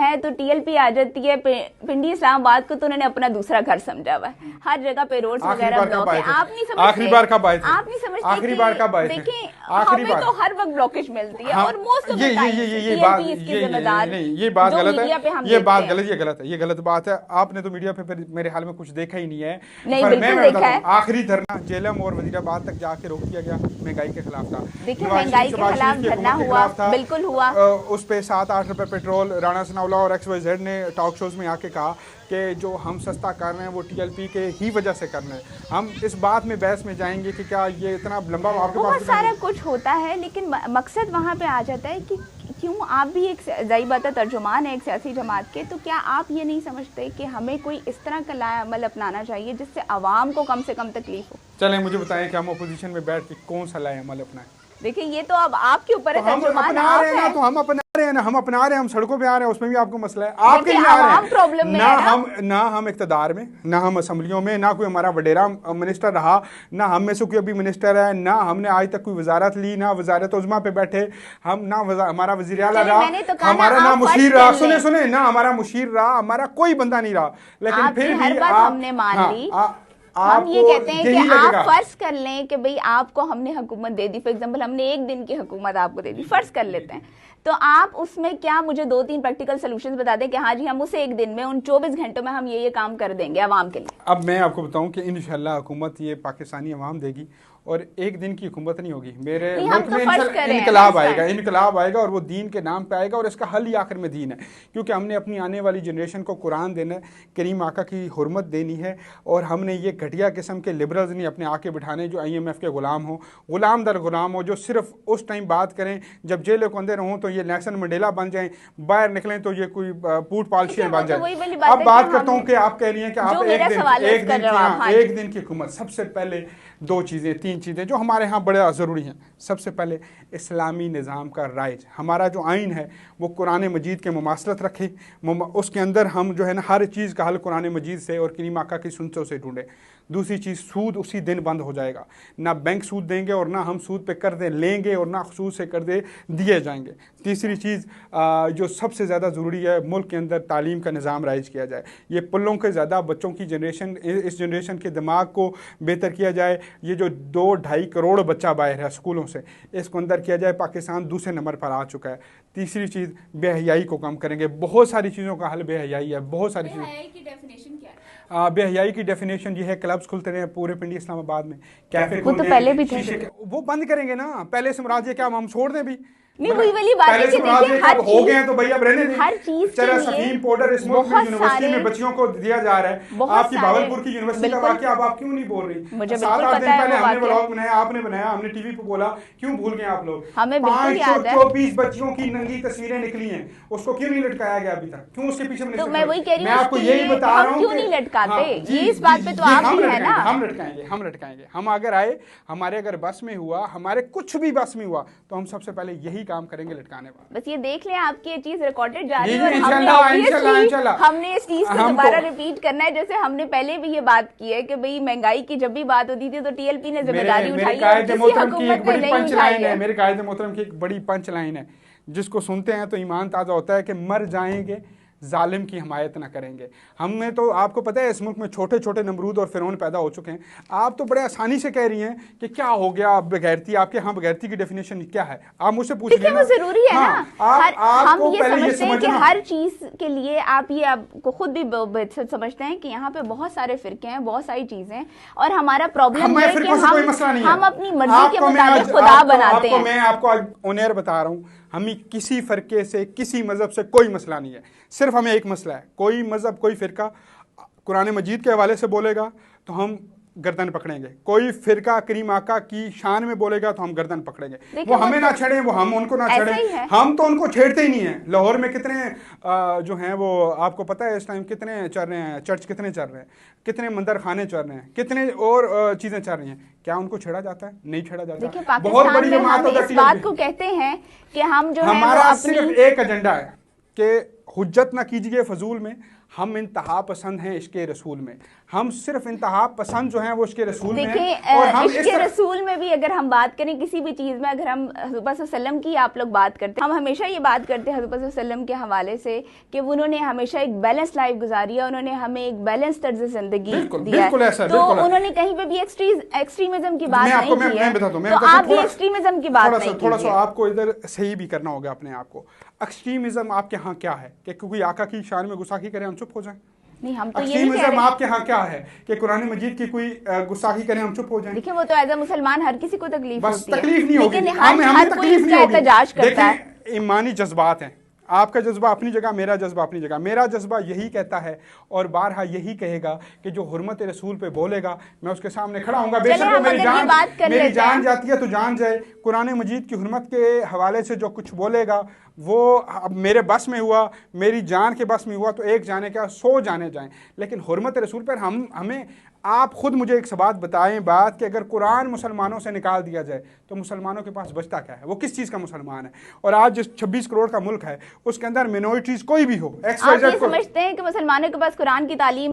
है तो टीएलपी आ जाती है। पिंडी इस्लामाबाद को तो उन्होंने अपना दूसरा घर समझा हुआ है, हर जगह पे रोड्स वगैरह ब्लॉक है। आप नहीं समझते, आखिरी बार कब आए थे? आप नहीं समझते, आखिरी बार कब आए थे? देखिए हमें तो हर वक्त ब्लॉकेज मिलती है और मोस्ट ऑफ द टाइम ये बात ये बात गलत है, ये बात गलत, ये गलत है, ये गलत बात है। आपने तो मीडिया पे मेरे हाल में कुछ देखा ही नहीं है। नहीं बिल्कुल देखा है। आखिरी धरना जेलम और वजीराबाद तक जाके रोक दिया गया, महंगाई के खिलाफ था। देखिए महंगाई के खिलाफ धरना हुआ, बिल्कुल हुआ। उस पे 7-8 रुपए पेट्रोल, राणा सनाउल्लाह और XYZ ने टॉक शोज में आके कहा कि जो हम सस्ता कर रहे हैं वो टीएलपी के ही वजह से कर रहे हैं। हम इस बात में बहस में जाएंगे कि क्या ये इतना लंबा आपके पास बहुत सारा कुछ होता है, लेकिन मकसद वहाँ पे आ जाता है कि क्यों आप भी एक सही बात है तर्जुमान है एक सियासी जमात के, तो क्या आप ये नहीं समझते कि हमें कोई इस तरह का लाया अमल अपनाना चाहिए जिससे आवाम को कम से कम तकलीफ हो? चलें मुझे बताएं कि हम अपोजिशन में बैठ के कौन सा लाया अमल अपनाएं? देखिए ये तो अब आपके ऊपर है, तर्जुमान आप हैं ना, तो हम अपना रहे हैं ना, हम अपना रहे हैं, हम सड़कों पे आ रहे हैं, उसमें भी आपको मसला है। आपके लिए आ रहे हैं ना हम इक़्तिदार में, ना हम असम्बलियों में, ना कोई हमारा वडेरा मिनिस्टर रहा, ना हम में से कोई अभी मिनिस्टर है, ना हमने आज तक कोई वजारत ली, ना वजारत उज़्मा पे बैठे हम, ना हमारा वज़ीर आला रहा, हमारा ना मुशीर रहा, सुने ना हमारा मुशीर रहा, हमारा कोई बंदा नहीं रहा। लेकिन फिर भी हमने मान ली। हम ये कहते हैं कि आप फर्ज कर लें कि भाई आपको हमने हुकूमत दे दी, फॉर एग्जांपल हमने एक दिन की हुकूमत आपको दे दी, फर्ज कर लेते हैं, तो आप उसमें क्या मुझे 2-3 प्रैक्टिकल सॉल्यूशंस बता दें कि हाँ जी हम उसे एक दिन में, उन 24 घंटों में हम ये काम कर देंगे आवाम के लिए। अब मैं आपको बताऊं कि इंशाल्लाह हुकूमत ये पाकिस्तानी अवाम देगी और एक दिन की हुकूमत नहीं होगी। मेरे मुल्क में इनकलाब आएगा, इनकलाब आएगा और वो दीन के नाम पे आएगा और इसका हल ही आखिर में दीन है, क्योंकि हमने अपनी आने वाली जनरेशन को कुरान देना है, करीम आका की हुर्मत देनी है, और हमने ये घटिया किस्म के लिबरल्स नहीं अपने आके बिठाने जो IMF के गुलाम हो, गुलाम दर गुलाम हो, जो सिर्फ उस टाइम बात करें जब जेलों के अंदर हों तो ये नेल्सन मंडेला बन जाएं, बाहर निकलें तो ये कोई पूट पालशियन बन जाए। अब बात करता हूँ कि आप कह रही हैं कि आप एक दिन की हुकूमत, सबसे पहले 2 चीज़ें 3 चीज़ें जो हमारे यहाँ बड़े ज़रूरी हैं। सबसे पहले इस्लामी निज़ाम का राइज, हमारा जो आइन है वो कुरान मजीद के मुमासलत रखे, उसके अंदर हम जो है ना हर चीज़ का हल कुरान मजीद से और करीम आका की सुन्नतों से ढूंढें। दूसरी चीज़, सूद उसी दिन बंद हो जाएगा, ना बैंक सूद देंगे और ना हम सूद पे कर्जे लेंगे और ना सूद से कर्जे दिए जाएंगे। तीसरी चीज़ जो सबसे ज़्यादा ज़रूरी है, मुल्क के अंदर तालीम का निज़ाम राइज किया जाए, ये पुल्लों के ज़्यादा बच्चों की जनरेशन, इस जनरेशन के दिमाग को बेहतर किया जाए। ये जो 2-2.5 करोड़ बच्चा बाहर है स्कूलों से, इसको अंदर किया जाए। पाकिस्तान दूसरे नंबर पर आ चुका है। तीसरी चीज़, बेहयाई को कम करेंगे। बहुत सारी चीज़ों का हल बेहयाई है, बहुत सारी चीज़ें। बेहयाई की डेफिनेशन ये है, क्लब्स खुलते रहे पूरे पिंडी इस्लामाबाद में, कैफे वो तो पहले भी थे, वो बंद करेंगे ना। पहले से मुराद क्या हम छोड़ दें भी? नहीं वही वाली बात है कि देखिए हर हो गए हैं तो भैया अब रहने दें। हर चीज के लिए सफीम पाउडर इस मुल्क में यूनिवर्सिटी में बच्चियों को दिया जा रहा है। आपकी भावलपुर की यूनिवर्सिटी का वाकया अब आप क्यों नहीं बोल रही? मुझे 7-8 दिन पहले हमने व्लॉग बनाया, आपने बनाया, हमने टीवी पे बोला, क्यों भूल गए आप लोग? 524 बच्चियों की नंगी तस्वीरें निकली हैं, उसको क्यों नहीं लटकाया गया अभी तक? क्यों उसके पीछे? तो मैं वही कह रही हूँ, आपको यही बता रहा हूँ, क्यों नहीं लटकाते? ये इस बात पे तो आप ही है ना। हम लटकाएंगे। हम अगर आए, हमारे अगर बस में हुआ, हमारे कुछ भी बस में हुआ, तो हम सबसे पहले यही काम करेंगे, लटकाने। बस ये देख लें आपकी ये चीज रिकॉर्डेड जा रही है और हमने इस चीज को दोबारा रिपीट करना है। जैसे हमने पहले भी ये बात की है कि भाई महंगाई की जब भी बात होती थी तो टीएलपी ने जिम्मेदारी उठाई है, किसी हुकूमत ने नहीं उठाई है। मेरे कायदे मोहतरम की एक बड़ी पंच लाइन है जिसको सुनते हैं तो ईमान ताज़ा होता है कि मर जाएंगे, जालिम की हमायत ना करेंगे। हमने तो, आपको पता है इस मुल्क में छोटे छोटे नमरूद और फिरौन पैदा हो चुके हैं। आप तो बड़े आसानी से कह रही हैं कि क्या हो गया बगैरती। आपके यहाँ बगैरती की डेफिनेशन क्या है? आप मुझसे पूछ लीजिए। वो जरूरी है ना। हम ये समझते हैं कि हर चीज के लिए आप ये आपको खुद भी समझते हैं कि यहाँ पे बहुत सारे फिरके हैं, बहुत सारी चीजें हैं, और हमारा प्रॉब्लम है कि हम अपनी मर्जी के मुताबिक खुदा बनाते हैं। मैं आपको ऑन एयर बता रहा हूँ, हमें किसी फ़िरके से, किसी मज़हब से कोई मसला नहीं है। सिर्फ हमें एक मसला है, कोई मज़हब, कोई फ़िरका कुरान मजीद के हवाले से बोलेगा तो हम गर्दन पकड़ेंगे, कोई फ़िरका करीम आका की शान में बोलेगा तो हम गर्दन पकड़ेंगे। वो हमें ना छेड़ें, वो हम उनको ना छेड़ें। हम तो उनको छेड़ते ही नहीं हैं। लाहौर में कितने जो हैं वो आपको पता है इस टाइम कितने चल रहे हैं, चर्च कितने चल रहे हैं, कितने मंदिर खाने चल रहे हैं, कितने और चीज़ें चल रही हैं। क्या उनको छेड़ा जाता है? नहीं छेड़ा जाता। बहुत बड़ी इस बात को कहते हैं कि हम जो हमारा सिर्फ एक एजेंडा है कि हुज्जत ना कीजिए फजूल में, हम इंतहा पसंद हैं इश्क़े रसूल में, हम सिर्फ इंतहा पसंद जो हैं वो इश्क़े रसूल में देखिए, और हम इश्क़े रसूल में भी अगर हम बात करें किसी भी चीज़ में, अगर हम हज़रत सल्लम की आप लोग बात करते हैं, हम हमेशा ये बात करते हैं हज़रत सल्लम के हवाले से कि उन्होंने हमेशा एक बैलेंस लाइफ गुजारी है, उन्होंने हमें एक बैलेंस तर्ज ज़िंदगी दिया है। तो उन्होंने कहीं पे भी एक्सट्रीमिज्म की बात नहीं की है, तो आप भी एक्सट्रीमिज्म की बात नहीं कीजिए। थोड़ा सा आपको इधर सही भी करना होगा अपने आप को। एक्सट्रीमिज्म आपके यहाँ क्या है कि कोई आका की शान में गुस्ताखी करे हम चुप हो जाएं? नहीं, हम तो ये नहीं कह रहे। आपके यहाँ क्या है कि कुरान मजीद की कोई गुस्ताखी करें हम चुप हो जाएं? देखिए, वो तो एज अ मुसलमान हर किसी को तकलीफ होती है, तकलीफ नहीं होगी, लेकिन हर कोई इसका एहतजाज करता है। ईमानी जज्बात हैं, आपका जज्बा अपनी जगह, मेरा जज्बा अपनी जगह। मेरा जज्बा यही कहता है और बारहा यही कहेगा कि जो हुर्मत रसूल पे बोलेगा मैं उसके सामने खड़ा हूँगा, बेशक वो मेरी जान जाती है तो जान जाए। कुरान मजीद की हुर्मत के हवाले से जो कुछ बोलेगा वो अब मेरे बस में हुआ, मेरी जान के बस में हुआ तो एक जाने क्या 100 जाने जाएं, लेकिन हुर्मत रसूल पर हमें आप खुद मुझे एक बात बताएं बात कि अगर कुरान मुसलमानों से निकाल दिया जाए तो मुसलमानों के पास बचता क्या है? वो किस चीज़ का मुसलमान है? और आज जिस 26 करोड़ का मुल्क है उसके अंदर मिनॉरिटीज़ कोई भी हो, आप ये समझते हैं कि मुसलमानों के पास कुरान की तालीम